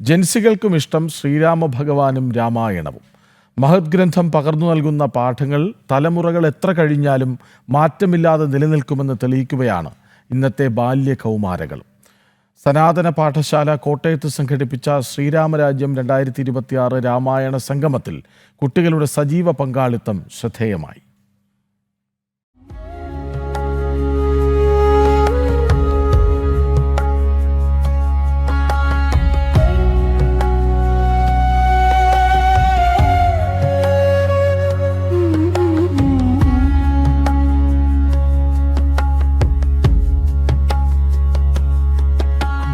ജൻസികൾക്കും ഇഷ്ടം ശ്രീരാമ ഭഗവാനും രാമായണവും. മഹത് ഗ്രന്ഥം പകർന്നു നൽകുന്ന പാഠങ്ങൾ തലമുറകൾ എത്ര കഴിഞ്ഞാലും മാറ്റമില്ലാതെ നിലനിൽക്കുമെന്ന് തെളിയിക്കുകയാണ് ഇന്നത്തെ ബാല്യകൗമാരകളും. സനാതന പാഠശാല കോട്ടയത്ത് സംഘടിപ്പിച്ച ശ്രീരാമരാജ്യം 2026 രാമായണ സംഗമത്തിൽ കുട്ടികളുടെ സജീവ പങ്കാളിത്തം ശ്രദ്ധേയമായി.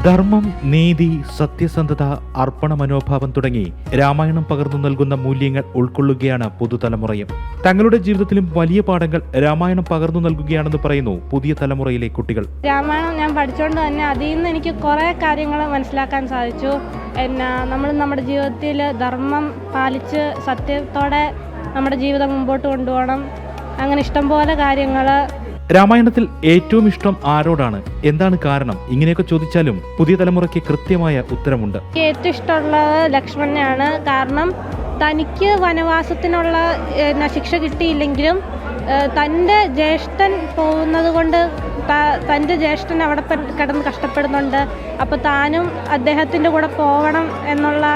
ധർമ്മം, നീതി, സത്യസന്ധത, അർപ്പണ മനോഭാവം തുടങ്ങി രാമായണം പകർന്നു നൽകുന്ന മൂല്യങ്ങൾ ഉൾക്കൊള്ളുകയാണ് പുതുതലമുറയും. തങ്ങളുടെ ജീവിതത്തിലും വലിയ പാഠങ്ങൾ രാമായണം പകർന്നു നൽകുകയാണെന്ന് പറയുന്നു പുതിയ തലമുറയിലെ കുട്ടികൾ. രാമായണം ഞാൻ പഠിച്ചുകൊണ്ട് തന്നെ അതിൽ നിന്ന് എനിക്ക് കുറേ കാര്യങ്ങൾ മനസ്സിലാക്കാൻ സാധിച്ചു. നമ്മൾ നമ്മുടെ ജീവിതത്തിൽ ധർമ്മം പാലിച്ച് സത്യത്തോടെ നമ്മുടെ ജീവിതം മുമ്പോട്ട് കൊണ്ടുപോകണം. അങ്ങനെ ഇഷ്ടംപോലെ കാര്യങ്ങൾ. രാമായണത്തിൽ ഏറ്റവും ഇഷ്ടം ആരോടാണ്, എന്താണ് കാരണം, ഇങ്ങനെയൊക്കെ ചോദിച്ചാലും പുതിയ തലമുറയ്ക്ക് കൃത്യമായ ഉത്തരമുണ്ട്. ഏറ്റവും ഇഷ്ടമുള്ളത് ലക്ഷ്മണനാണ്. കാരണം തനിക്ക് വനവാസത്തിനുള്ള ശിക്ഷ കിട്ടിയില്ലെങ്കിലും തൻ്റെ ജ്യേഷ്ഠൻ പോകുന്നത് കൊണ്ട് തൻ്റെ ജ്യേഷ്ഠൻ അവിടെ കിടന്ന് കഷ്ടപ്പെടുന്നുണ്ട്. അപ്പോൾ താനും അദ്ദേഹത്തിൻ്റെ കൂടെ പോകണം എന്നുള്ള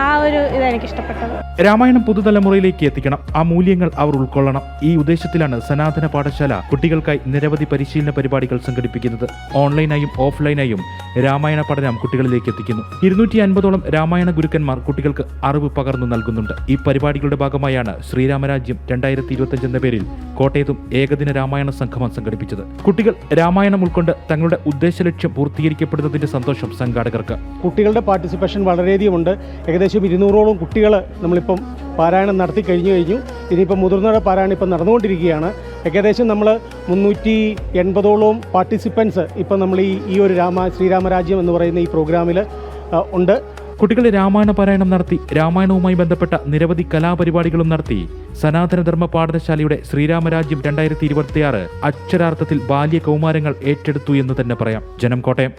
ആ ഒരു ഇതെനിക്ക് ഇഷ്ടപ്പെട്ടത്. രാമായണം പുതുതലമുറയിലേക്ക് എത്തിക്കണം, ആ മൂല്യങ്ങൾ അവർ ഉൾക്കൊള്ളണം. ഈ ഉദ്ദേശത്തിലാണ് സനാതന പാഠശാല കുട്ടികൾക്കായി നിരവധി പരിശീലന പരിപാടികൾ സംഘടിപ്പിക്കുന്നത്. ഓൺലൈനായും ഓഫ്ലൈനായും രാമായണ പഠനം കുട്ടികളിലേക്ക് എത്തിക്കുന്നു. 250ഓളം രാമായണ ഗുരുക്കന്മാർ കുട്ടികൾക്ക് അറിവ് പകർന്നു നൽകുന്നുണ്ട്. ഈ പരിപാടികളുടെ ഭാഗമായാണ് ശ്രീരാമരാജ്യം 2025 എന്ന പേരിൽ കോട്ടയത്തും ഏകദിന രാമായണ സംഗമം സംഘടിപ്പിച്ചത്. കുട്ടികൾ രാമായണം ഉൾക്കൊണ്ട് തങ്ങളുടെ ഉദ്ദേശ ലക്ഷ്യം പൂർത്തീകരിക്കപ്പെടുന്നതിന്റെ സന്തോഷം സംഘാടകർക്ക്. കുട്ടികളുടെ പാർട്ടിസിപ്പേഷൻ വളരെയധികം ഉണ്ട്. ഏകദേശം 200ഓളം കുട്ടികൾ നമ്മളിപ്പം പാരായണം നടത്തി കഴിഞ്ഞു. ഇനിയിപ്പം മുതിർന്നവരുടെ പാരായണം ഇപ്പം നടന്നുകൊണ്ടിരിക്കുകയാണ്. ഏകദേശം നമ്മൾ 380ഓളം പാർട്ടിസിപ്പൻസ് ഇപ്പം നമ്മൾ ഈ ഒരു ശ്രീരാമരാജ്യം എന്ന് പറയുന്ന ഈ പ്രോഗ്രാമിൽ ഉണ്ട്. കുട്ടികളെ രാമായണ പാരായണം നടത്തി രാമായണവുമായി ബന്ധപ്പെട്ട നിരവധി കലാപരിപാടികളും നടത്തി സനാതനധർമ്മ പാഠശാലയുടെ ശ്രീരാമരാജ്യം 2026 അക്ഷരാർത്ഥത്തിൽ ബാല്യ കൗമാരങ്ങൾ ഏറ്റെടുത്തു എന്ന് തന്നെ പറയാം. ജനം, കോട്ടയം.